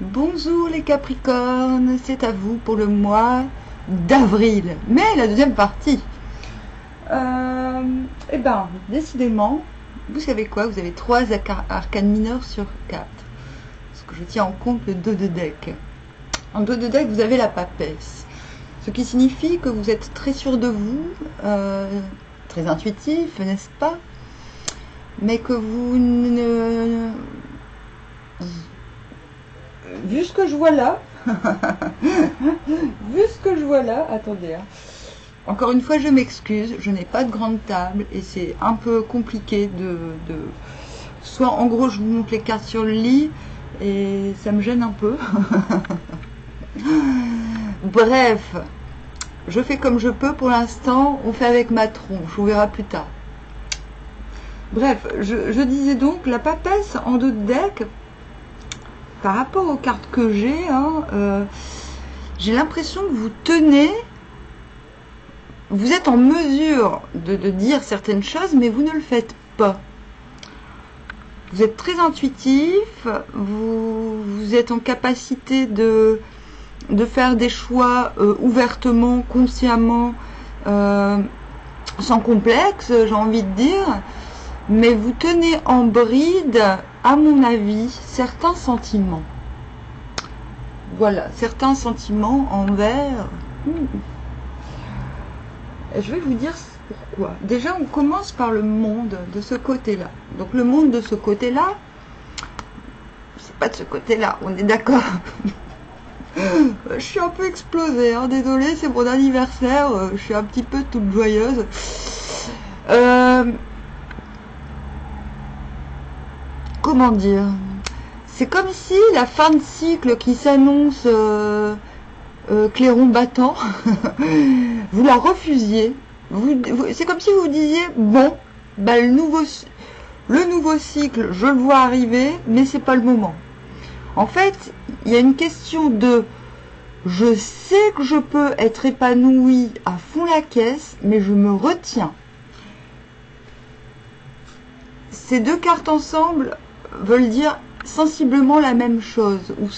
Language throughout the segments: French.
Bonjour les Capricornes, c'est à vous pour le mois d'avril. Mais la deuxième partie. Eh ben, décidément, vous savez quoi? Vous avez 3 arcanes mineures sur 4. Parce que je tiens en compte le dos de deck. En dos de deck, vous avez la papesse. Ce qui signifie que vous êtes très sûr de vous, très intuitif, n'est-ce pas? Mais que vous ne... Vu ce que je vois là, attendez, hein. Encore une fois, je m'excuse, je n'ai pas de grande table et c'est un peu compliqué soit en gros je vous montre les cartes sur le lit et ça me gêne un peu. Bref, je fais comme je peux pour l'instant, on fait avec ma tronche, on verra plus tard. Bref, je disais donc, la papesse en dos de deck, par rapport aux cartes que j'ai, j'ai l'impression que vous tenez, vous êtes en mesure de dire certaines choses, mais vous ne le faites pas. Vous êtes très intuitif, vous êtes en capacité de faire des choix ouvertement, consciemment, sans complexe, j'ai envie de dire, mais vous tenez en bride, à mon avis, certains sentiments. Voilà, certains sentiments envers... Je vais vous dire pourquoi. Déjà, on commence par le monde de ce côté-là. Donc, le monde de ce côté-là, c'est pas de ce côté-là, on est d'accord. Je suis un peu explosée, hein, désolée, c'est mon anniversaire, je suis un petit peu toute joyeuse. Comment dire? C'est comme si la fin de cycle qui s'annonce clairon battant, vous la refusiez. C'est comme si vous disiez, bon, bah, le nouveau cycle, je le vois arriver, mais c'est pas le moment. En fait, il y a une question de je sais que je peux être épanouie à fond la caisse, mais je me retiens. Ces deux cartes ensemble veulent dire sensiblement la même chose, ou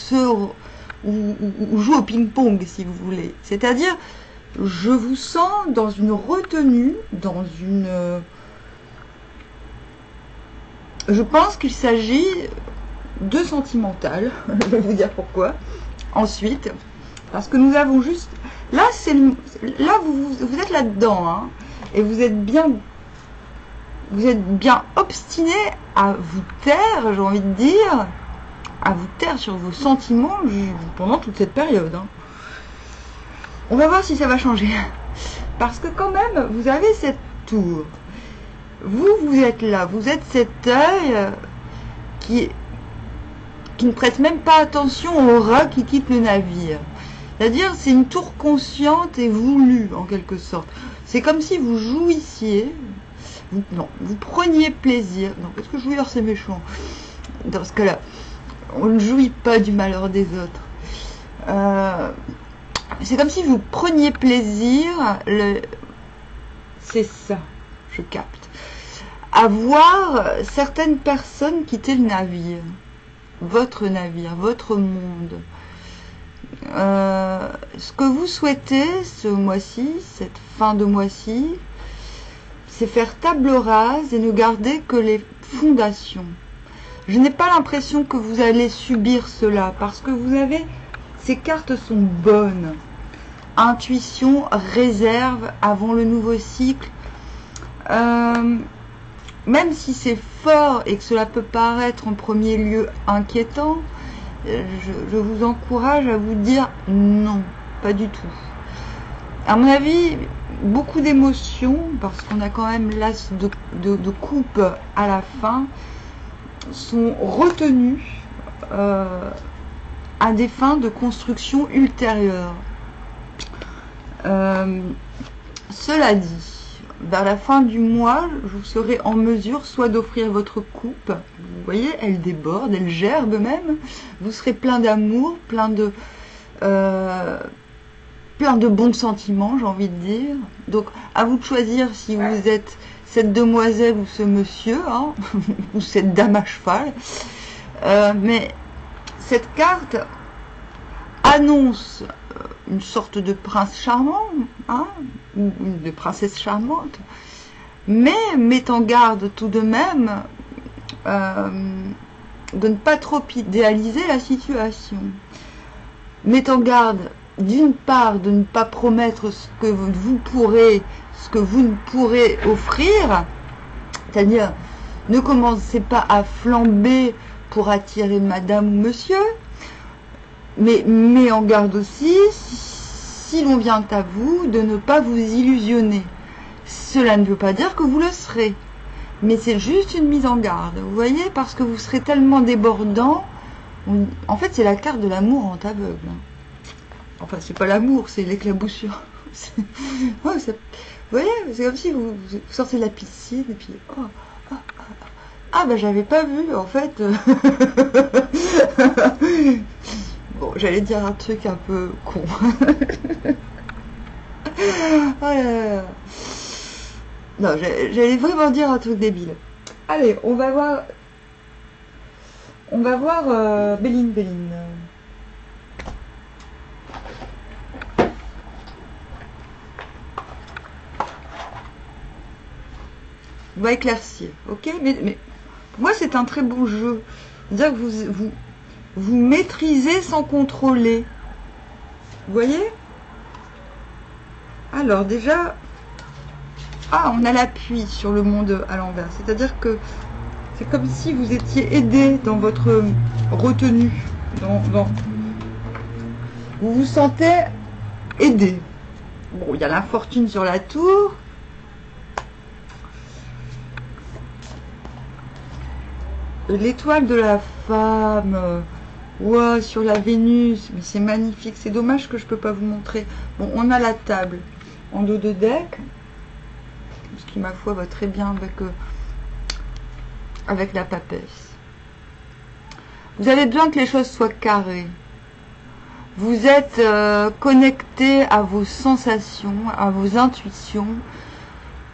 joue au ping-pong si vous voulez. C'est-à-dire, je vous sens dans une retenue, dans une... Je pense qu'il s'agit de sentimental, je vais vous dire pourquoi. Ensuite, parce que nous avons juste... Là, vous êtes là-dedans, hein, et vous êtes bien obstiné à vous taire, j'ai envie de dire, à vous taire sur vos sentiments pendant toute cette période. Hein. On va voir si ça va changer. Parce que quand même, vous avez cette tour. Vous êtes là, vous êtes cet œil qui ne prête même pas attention au rat qui quitte le navire. C'est-à-dire, c'est une tour consciente et voulue, en quelque sorte. C'est comme si vous jouissiez... vous preniez plaisir. Non, parce que jouir, c'est méchant. Dans ce cas-là, on ne jouit pas du malheur des autres. C'est comme si vous preniez plaisir, c'est ça, je capte, à voir certaines personnes quitter le navire, votre monde. Ce que vous souhaitez ce mois-ci, cette fin de mois-ci, c'est faire table rase et ne garder que les fondations. Je n'ai pas l'impression que vous allez subir cela, parce que vous avez... Ces cartes sont bonnes. Intuition, réserve avant le nouveau cycle. Même si c'est fort et que cela peut paraître en premier lieu inquiétant, je vous encourage à vous dire non, pas du tout. À mon avis, beaucoup d'émotions, parce qu'on a quand même l'as de coupe à la fin, sont retenues à des fins de construction ultérieure. Cela dit, vers la fin du mois, vous serez en mesure soit d'offrir votre coupe, vous voyez, elle déborde, elle gerbe même, vous serez plein d'amour, plein de bons sentiments, j'ai envie de dire. Donc, à vous de choisir si vous êtes cette demoiselle ou ce monsieur, hein, ou cette dame à cheval. Mais cette carte annonce une sorte de prince charmant, hein, ou de princesse charmante, mais met en garde tout de même de ne pas trop idéaliser la situation. Met en garde d'une part de ne pas promettre ce que vous pourrez, ce que vous ne pourrez offrir, c'est-à-dire ne commencez pas à flamber pour attirer madame ou monsieur, mais met en garde aussi, si l'on vient à vous, de ne pas vous illusionner. Cela ne veut pas dire que vous le serez, mais c'est juste une mise en garde, vous voyez, parce que vous serez tellement débordant. En fait, c'est la carte de l'amour en aveugle. Enfin, c'est pas l'amour, c'est l'éclaboussure. Ouais, vous voyez, c'est comme si vous sortez de la piscine et puis... Oh, oh, oh. Ah, ben j'avais pas vu, en fait. Bon, j'allais dire un truc un peu con. Oh là là. Non, j'allais vraiment dire un truc débile. Allez, on va voir... Béline. On va éclaircir, ok, mais pour moi c'est un très bon jeu. C'est-à-dire que vous maîtrisez sans contrôler. Vous voyez? Alors déjà, on a l'appui sur le monde à l'envers. C'est-à-dire que c'est comme si vous étiez aidé dans votre retenue. Vous vous sentez aidé. Bon, il y a l'infortune sur la tour. L'étoile de la femme, ouais, sur la Vénus, mais c'est magnifique, c'est dommage que je peux pas vous montrer. Bon, on a la table en dos de deck, ce qui ma foi va très bien avec la papesse. Vous avez besoin que les choses soient carrées. Vous êtes connecté à vos sensations, à vos intuitions.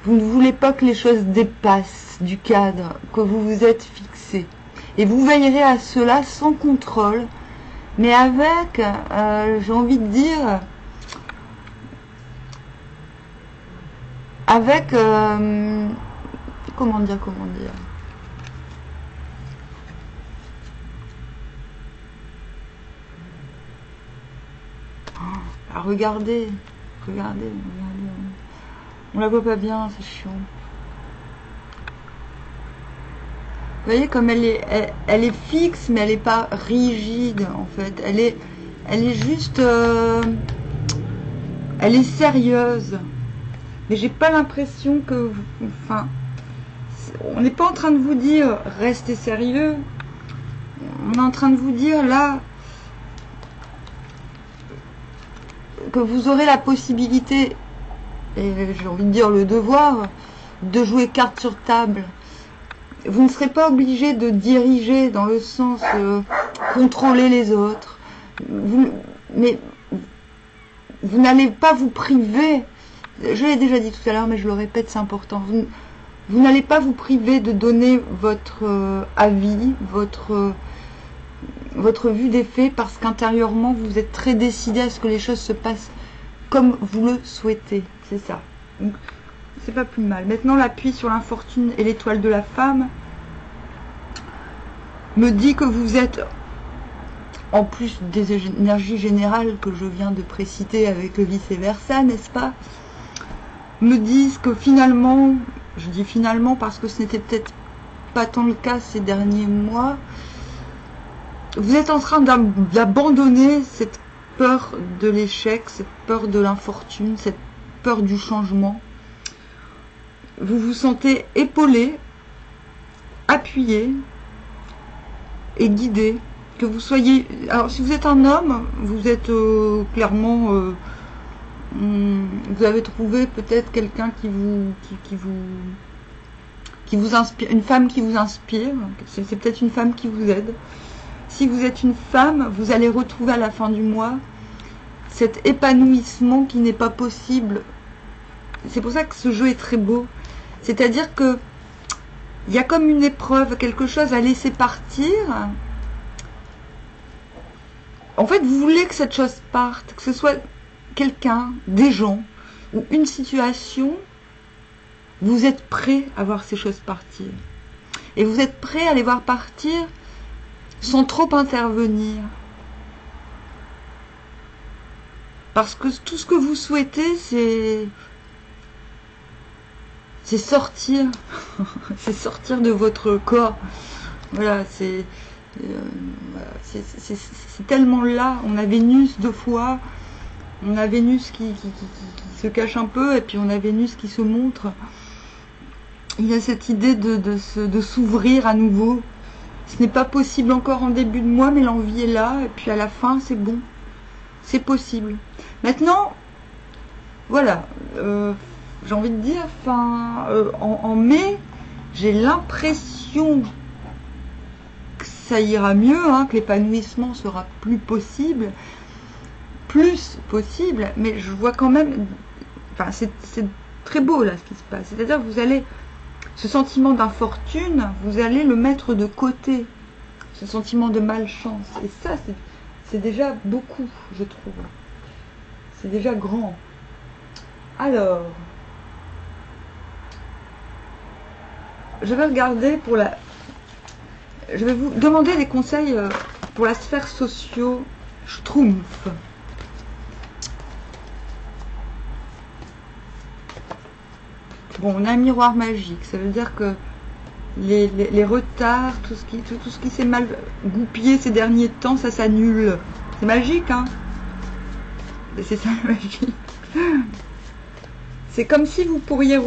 Vous ne voulez pas que les choses dépassent du cadre que vous vous êtes fixé. Et vous veillerez à cela sans contrôle, mais avec, j'ai envie de dire, avec, comment dire, ah, regardez. On la voit pas bien, c'est chiant. Vous voyez comme elle est fixe, mais elle n'est pas rigide en fait. Elle est juste, elle est sérieuse. Mais j'ai pas l'impression que, enfin, on n'est pas en train de vous dire restez sérieux. On est en train de vous dire là que vous aurez la possibilité, et j'ai envie de dire le devoir, de jouer carte sur table. Vous ne serez pas obligé de diriger dans le sens contrôler les autres. Mais vous n'allez pas vous priver. Je l'ai déjà dit tout à l'heure, mais je le répète, c'est important. Vous n'allez pas vous priver de donner votre avis, votre vue des faits, parce qu'intérieurement, vous êtes très décidé à ce que les choses se passent comme vous le souhaitez. C'est ça. Donc, c'est pas plus mal. Maintenant, l'appui sur l'infortune et l'étoile de la femme me dit que vous êtes, en plus des énergies générales que je viens de préciter avec le vice-versa, n'est-ce pas, me disent que finalement, je dis finalement parce que ce n'était peut-être pas tant le cas ces derniers mois, vous êtes en train d'abandonner cette peur de l'échec, cette peur de l'infortune, cette peur du changement. Vous vous sentez épaulé, appuyé et guidé. Que vous soyez... Alors, si vous êtes un homme, vous êtes clairement... vous avez trouvé peut-être quelqu'un qui vous inspire, une femme qui vous inspire. C'est peut-être une femme qui vous aide. Si vous êtes une femme, vous allez retrouver à la fin du mois cet épanouissement qui n'est pas possible. C'est pour ça que ce jeu est très beau. C'est-à-dire que il y a comme une épreuve, quelque chose à laisser partir. En fait, vous voulez que cette chose parte, que ce soit quelqu'un, des gens, ou une situation, vous êtes prêt à voir ces choses partir. Et vous êtes prêt à les voir partir sans trop intervenir. Parce que tout ce que vous souhaitez, c'est sortir. C'est sortir de votre corps. Voilà, c'est tellement là. On a Vénus 2 fois. On a Vénus qui se cache un peu, et puis on a Vénus qui se montre. Il y a cette idée de s'ouvrir à nouveau. Ce n'est pas possible encore en début de mois, mais l'envie est là, et puis à la fin, c'est bon. C'est possible. Maintenant, voilà, j'ai envie de dire, en mai, j'ai l'impression que ça ira mieux, hein, que l'épanouissement sera plus possible, mais je vois quand même, enfin, c'est très beau là ce qui se passe. C'est-à-dire que vous allez, ce sentiment d'infortune, vous allez le mettre de côté, ce sentiment de malchance. Et ça, c'est déjà beaucoup, je trouve. C'est déjà grand. Alors, je vais regarder pour la... Je vais vous demander des conseils pour la sphère socio-schtroumpf. Bon, on a un miroir magique. Ça veut dire que les retards, tout ce qui s'est mal goupillé ces derniers temps, ça s'annule. C'est magique, hein? C'est ça la magie. C'est comme si vous pouviez,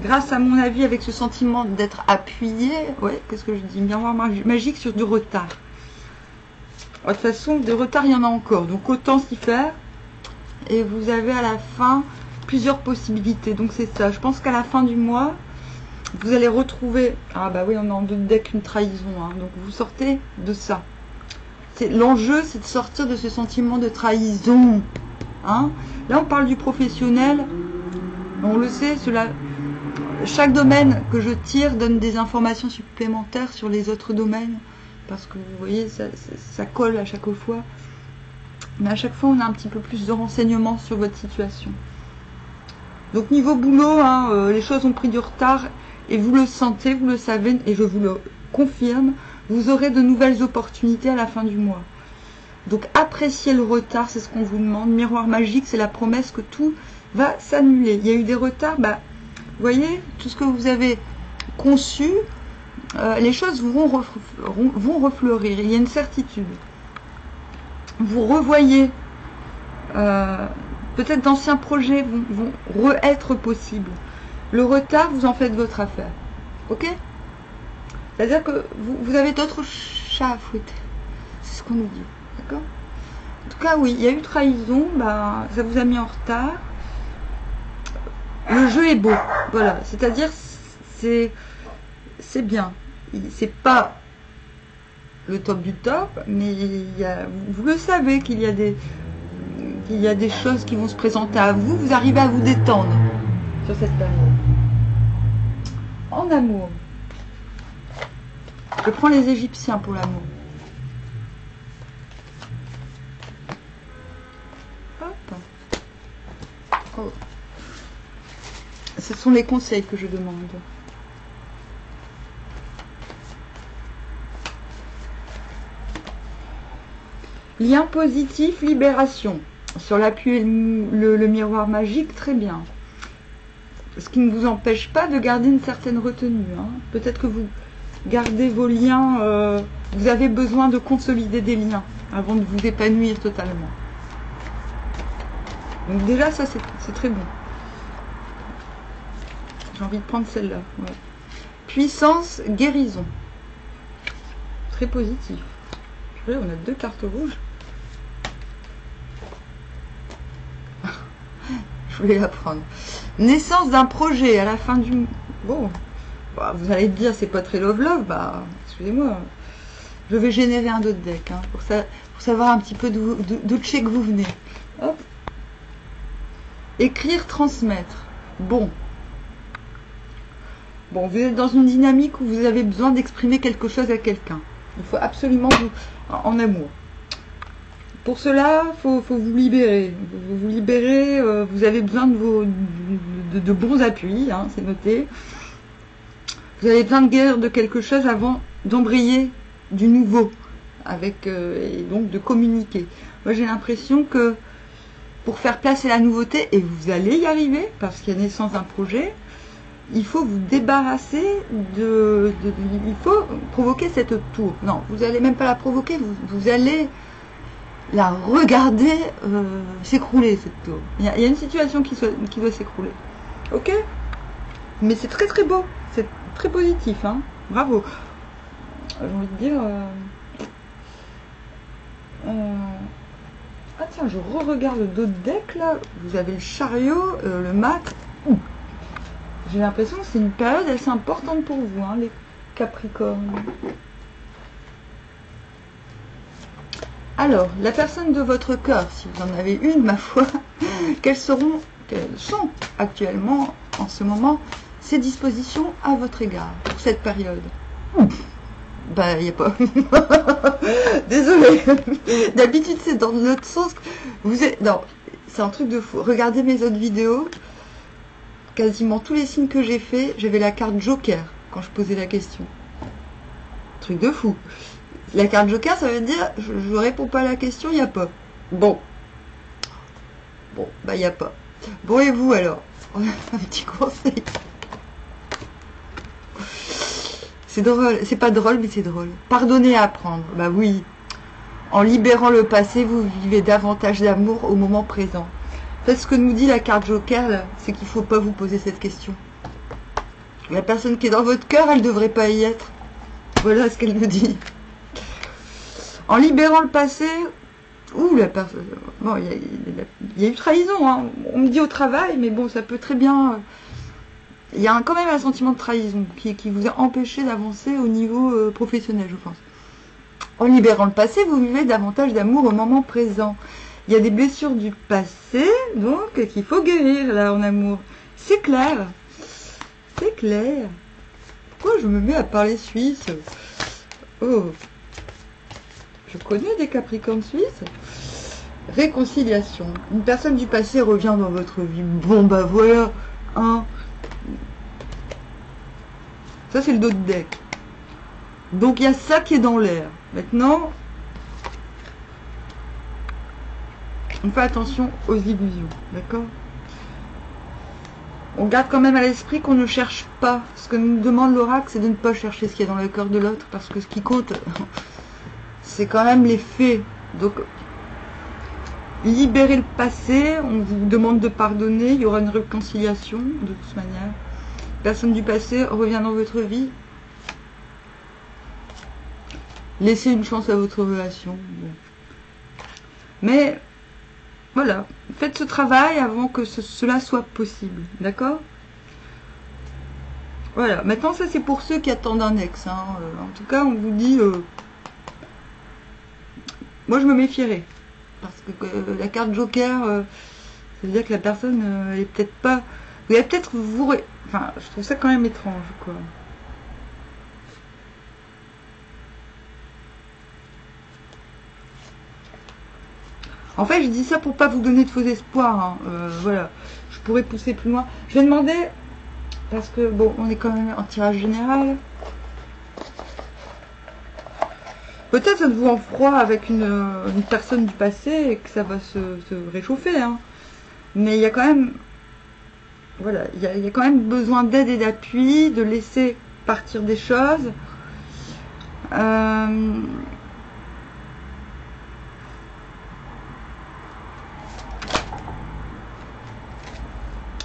grâce à mon avis, avec ce sentiment d'être appuyé, ouais, qu'est-ce que je dis, miroir magique sur du retard. De toute façon, de retard, il y en a encore, donc autant s'y faire. Et vous avez à la fin plusieurs possibilités. Donc c'est ça. Je pense qu'à la fin du mois, vous allez retrouver. Ah bah oui, on a en deux decks une trahison. Hein, donc vous sortez de ça. L'enjeu, c'est de sortir de ce sentiment de trahison. Hein. Là, on parle du professionnel. On le sait, chaque domaine que je tire donne des informations supplémentaires sur les autres domaines. Parce que vous voyez, ça colle à chaque fois. Mais à chaque fois, on a un petit peu plus de renseignements sur votre situation. Donc niveau boulot, hein, les choses ont pris du retard. Et vous le sentez, vous le savez, et je vous le confirme. Vous aurez de nouvelles opportunités à la fin du mois. Donc appréciez le retard, c'est ce qu'on vous demande. Miroir magique, c'est la promesse que tout va s'annuler. Il y a eu des retards, bah, vous voyez, tout ce que vous avez conçu, les choses vont refleurir. Il y a une certitude. Vous revoyez, peut-être d'anciens projets vont re-être possibles. Le retard, vous en faites votre affaire. Ok ? C'est-à-dire que vous avez d'autres chats à fouetter. C'est ce qu'on nous dit. D'accord ? En tout cas, oui, il y a eu trahison, bah, ça vous a mis en retard. Le jeu est beau. Voilà. C'est-à-dire, c'est bien. C'est pas le top du top, mais vous le savez qu'il y a des choses qui vont se présenter à vous. Vous arrivez à vous détendre sur cette période. En amour. Je prends les Égyptiens pour l'amour. Hop. Oh. Ce sont les conseils que je demande. Lien positif, libération. Sur l'appui et le miroir magique, très bien. Ce qui ne vous empêche pas de garder une certaine retenue. Hein. Peut-être que vous gardez vos liens, vous avez besoin de consolider des liens avant de vous épanouir totalement. Donc déjà, ça c'est très bon. J'ai envie de prendre celle-là. Ouais. Puissance, guérison. Très positif. On a 2 cartes rouges. Je voulais la prendre. Naissance d'un projet à la fin du... Bon, bah, vous allez me dire, c'est pas très love-love. Bah, excusez-moi. Je vais générer un autre deck hein, pour savoir un petit peu d'où que vous venez. Hop. Écrire, transmettre. Bon, vous êtes dans une dynamique où vous avez besoin d'exprimer quelque chose à quelqu'un. Il faut absolument en amour. Pour cela, faut vous libérer. Vous libérer, vous avez besoin de bons appuis, hein, c'est noté. Vous avez besoin de guérir de quelque chose avant d'embrayer du nouveau, et donc de communiquer. Moi, j'ai l'impression que pour faire place à la nouveauté, et vous allez y arriver, parce qu'il y a naissance d'un projet, il faut vous débarrasser il faut provoquer cette tour. Non, vous n'allez même pas la provoquer, vous allez la regarder s'écrouler, cette tour. Il y a une situation qui doit s'écrouler. Ok? Mais c'est très très beau, c'est très positif, hein. Bravo. J'ai envie de dire... Ah tiens, je re-regarde d'autres decks là. Vous avez le chariot, le mat. J'ai l'impression que c'est une période assez importante pour vous, hein, les Capricornes. Alors, la personne de votre cœur, si vous en avez une, ma foi, quelles sont actuellement, en ce moment, ses dispositions à votre égard pour cette période? Bah, il n'y a pas. Désolée. D'habitude, c'est dans l'autre sens. Non, c'est un truc de fou. Regardez mes autres vidéos. Quasiment tous les signes que j'ai fait, j'avais la carte Joker quand je posais la question. Truc de fou. La carte Joker, ça veut dire je réponds pas à la question, il n'y a pas. Bon, bah il n'y a pas. Bon, et vous alors? Un petit conseil. C'est drôle, c'est pas drôle, mais c'est drôle. Pardonner et apprendre. Bah oui. En libérant le passé, vous vivez davantage d'amour au moment présent. En fait, ce que nous dit la carte Joker, là, c'est qu'il ne faut pas vous poser cette question. La personne qui est dans votre cœur, elle ne devrait pas y être. Voilà ce qu'elle nous dit. En libérant le passé, la personne... Bon, il y a eu trahison, hein. On me dit au travail, mais bon, ça peut très bien... Il y a quand même un sentiment de trahison qui vous a empêché d'avancer au niveau professionnel, je pense. En libérant le passé, vous vivez davantage d'amour au moment présent. Il y a des blessures du passé, donc, qu'il faut guérir, là, en amour. C'est clair. C'est clair. Pourquoi je me mets à parler suisse? Oh. Je connais des Capricornes suisses. Réconciliation. Une personne du passé revient dans votre vie. Bon, bah voilà. Hein. Ça, c'est le dos de deck. Donc, il y a ça qui est dans l'air. Maintenant... on fait attention aux illusions, d'accord? On garde quand même à l'esprit qu'on ne cherche pas. Ce que nous demande l'oracle, c'est de ne pas chercher ce qu'il y a dans le cœur de l'autre, parce que ce qui compte, c'est quand même les faits. Donc, libérez le passé, on vous demande de pardonner, il y aura une réconciliation, de toute manière. Personne du passé revient dans votre vie. Laissez une chance à votre relation. Bon. Mais... voilà, faites ce travail avant que cela soit possible, d'accord? Voilà, maintenant ça c'est pour ceux qui attendent un ex, hein. En tout cas on vous dit, moi je me méfierais, parce que la carte Joker, ça veut dire que la personne elle est peut-être pas, vous allez peut-être vous, enfin je trouve ça quand même étrange, quoi. En fait, je dis ça pour pas vous donner de faux espoirs, hein. Voilà, je pourrais pousser plus loin. Je vais demander, parce que bon, on est quand même en tirage général. Peut-être ça vous en froid avec une personne du passé et que ça va se réchauffer, hein. Mais il y a quand même, voilà, il y a quand même besoin d'aide et d'appui, de laisser partir des choses.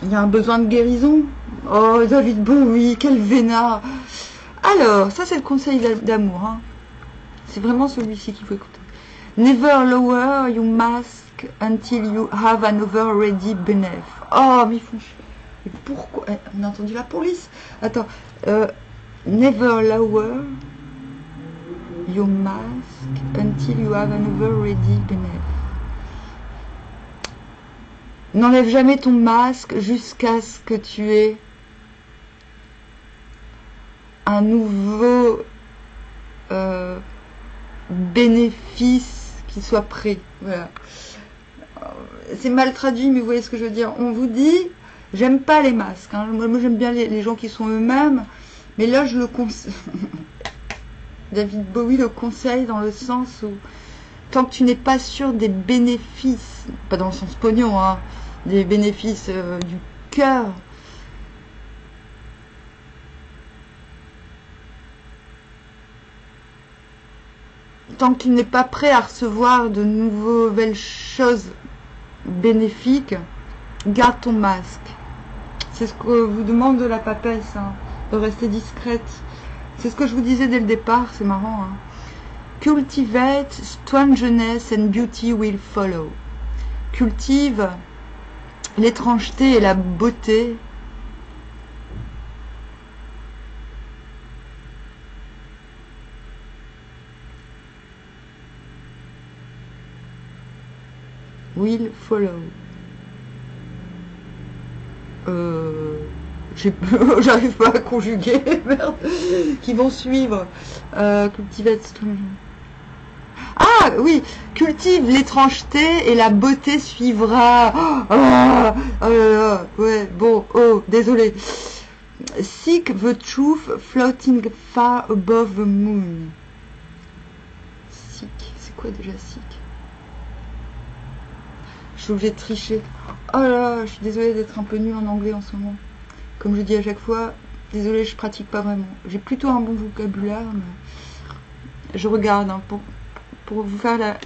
Il y a un besoin de guérison. Oh, David Bowie, quel vénard. Alors, ça c'est le conseil d'amour, hein. C'est vraiment celui-ci qu'il faut écouter. Never lower your mask until you have another ready beneath. Oh, mais ils font chier. Et pourquoi? On a entendu la police. Attends. Never lower your mask until you have another ready beneath. N'enlève jamais ton masque jusqu'à ce que tu aies un nouveau bénéfice qui soit prêt. Voilà. C'est mal traduit, mais vous voyez ce que je veux dire. On vous dit, j'aime pas les masques. Hein. Moi j'aime bien les gens qui sont eux-mêmes. Mais là, je le conseille. David Bowie le conseille dans le sens où, tant que tu n'es pas sûr des bénéfices, pas dans le sens pognon, hein, des bénéfices du cœur, tant que tu n'es pas prêt à recevoir de nouvelles choses bénéfiques, garde ton masque. C'est ce que vous demande de la papesse, hein, de rester discrète. C'est ce que je vous disais dès le départ, c'est marrant. Hein. Cultivate strangeness and beauty will follow. Cultive l'étrangeté et la beauté. Will follow. J'arrive pas à conjuguer, merde. Qui vont suivre. Cultivate strangeness. Ah oui, cultive l'étrangeté et la beauté suivra. Ouais, bon, désolé. Seek the truth floating far above the moon. Seek, c'est quoi déjà seek? Je suis obligée de tricher. Oh là, je suis désolée d'être un peu nulle en anglais en ce moment. Comme je dis à chaque fois, désolée, je pratique pas vraiment. J'ai plutôt un bon vocabulaire, mais je regarde hein, pour vous faire la...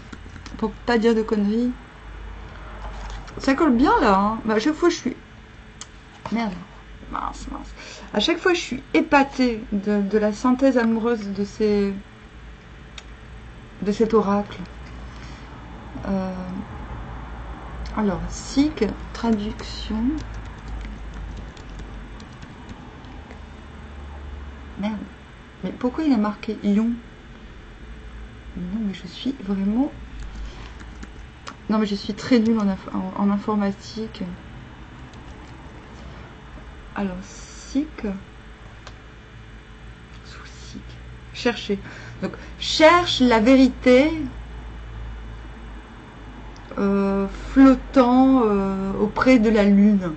pour pas dire de conneries. Ça colle bien là, hein. Bah, à chaque fois je suis... Merde. Mince. À chaque fois je suis épatée de la synthèse amoureuse de cet oracle. Alors, Seek, traduction. Merde. Mais pourquoi il a marqué Ion? Non, mais je suis vraiment... Non, mais je suis très nulle en informatique. Alors, Seek. Sous Seek. Chercher. Donc, cherche la vérité flottant auprès de la lune.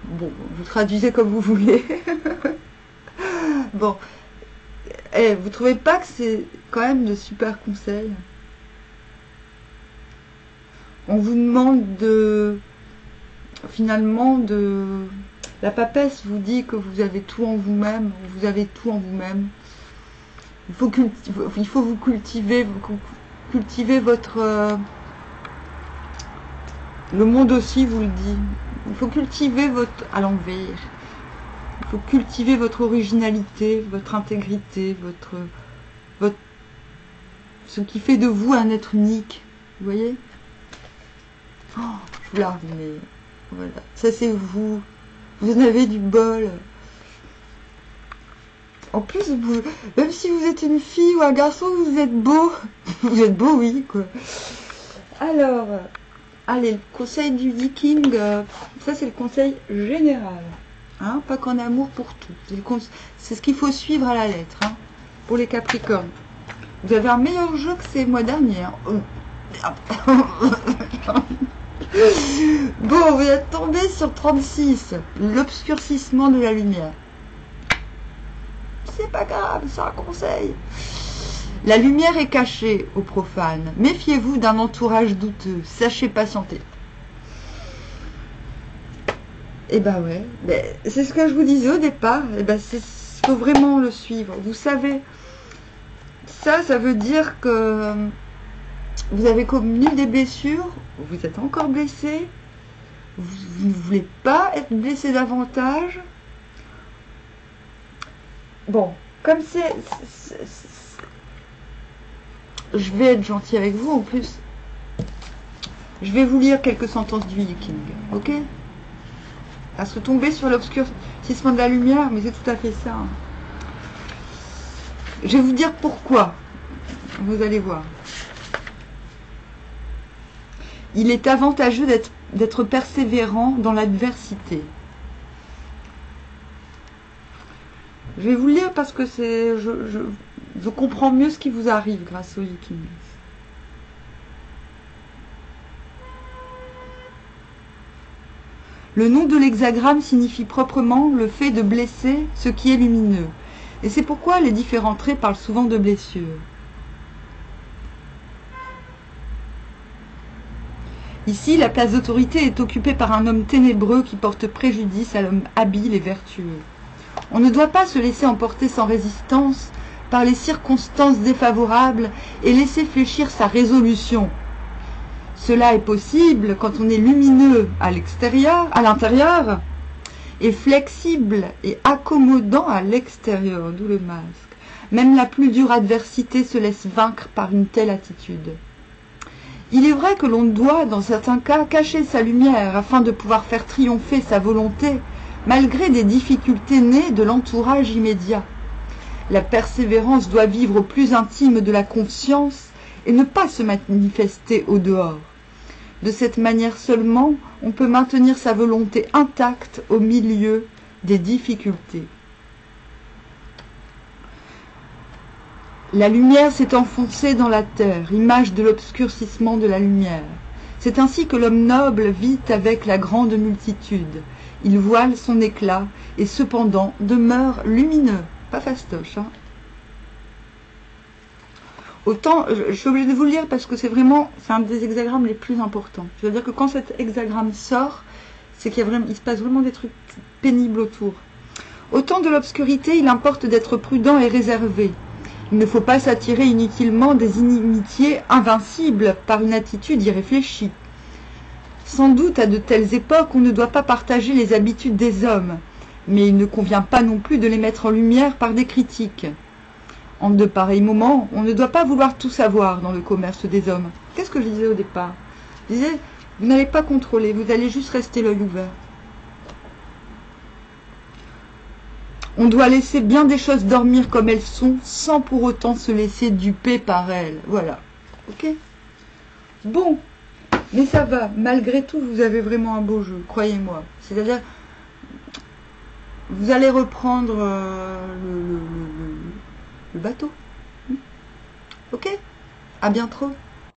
Bon, vous traduisez comme vous voulez. Bon. Vous trouvez pas que c'est quand même de super conseils? On vous demande de... Finalement, la papesse vous dit que vous avez tout en vous-même. Vous avez tout en vous-même. Il faut vous cultiver votre... le monde aussi vous le dit. Il faut cultiver votre... à l'envers. Il faut cultiver votre originalité, votre intégrité, ce qui fait de vous un être unique. Vous voyez? Oh, je vous la remets. Voilà. Ça, c'est vous. Vous en avez du bol. En plus, même si vous êtes une fille ou un garçon, vous êtes beau. Vous êtes beau, oui, quoi. Alors, allez, le conseil du viking, ça, c'est le conseil général. Hein, pas qu'en amour pour tout. C'est ce qu'il faut suivre à la lettre, hein, pour les Capricornes. Vous avez un meilleur jeu que ces mois derniers. Hein. Bon, vous êtes tombé sur 36. L'obscurcissement de la lumière. C'est pas grave, c'est un conseil. La lumière est cachée aux profanes. Méfiez-vous d'un entourage douteux. Sachez patienter. Et ben ouais, c'est ce que je vous disais au départ. Et ben il faut vraiment le suivre. Vous savez, ça veut dire que vous avez connu des blessures, vous êtes encore blessé, vous ne voulez pas être blessé davantage. Bon, comme je vais être gentil avec vous en plus. Je vais vous lire quelques sentences du Viking, ok? À se tomber sur l'obscurcissement de la lumière, mais c'est tout à fait ça. Hein. Je vais vous dire pourquoi. Vous allez voir. Il est avantageux d'être persévérant dans l'adversité. Je vais vous le lire parce que c'est... Je comprends mieux ce qui vous arrive grâce au Yiking. Le nom de l'hexagramme signifie proprement le fait de blesser ce qui est lumineux. Et c'est pourquoi les différents traits parlent souvent de blessures. Ici, la place d'autorité est occupée par un homme ténébreux qui porte préjudice à l'homme habile et vertueux. On ne doit pas se laisser emporter sans résistance par les circonstances défavorables et laisser fléchir sa résolution. Cela est possible quand on est lumineux à l'intérieur, et flexible et accommodant à l'extérieur, d'où le masque. Même la plus dure adversité se laisse vaincre par une telle attitude. Il est vrai que l'on doit, dans certains cas, cacher sa lumière afin de pouvoir faire triompher sa volonté, malgré des difficultés nées de l'entourage immédiat. La persévérance doit vivre au plus intime de la conscience et ne pas se manifester au dehors. De cette manière seulement, on peut maintenir sa volonté intacte au milieu des difficultés. La lumière s'est enfoncée dans la terre, image de l'obscurcissement de la lumière. C'est ainsi que l'homme noble vit avec la grande multitude. Il voile son éclat et cependant demeure lumineux. Pas fastoche, hein. Autant, je suis obligée de vous le lire parce que c'est un des hexagrammes les plus importants. Je veux dire que quand cet hexagramme sort, c'est qu'il se passe vraiment des trucs pénibles autour. Au temps de l'obscurité, il importe d'être prudent et réservé. Il ne faut pas s'attirer inutilement des inimitiés invincibles par une attitude irréfléchie. Sans doute, à de telles époques, on ne doit pas partager les habitudes des hommes, mais il ne convient pas non plus de les mettre en lumière par des critiques. En de pareils moments, on ne doit pas vouloir tout savoir dans le commerce des hommes. Qu'est-ce que je disais au départ? Je disais, vous n'allez pas contrôler, vous allez juste rester l'œil ouvert. On doit laisser bien des choses dormir comme elles sont, sans pour autant se laisser duper par elles. Voilà. Ok? Bon. Mais ça va. Malgré tout, vous avez vraiment un beau jeu, croyez-moi. C'est-à-dire, vous allez reprendre le bateau. Ok? À bientôt.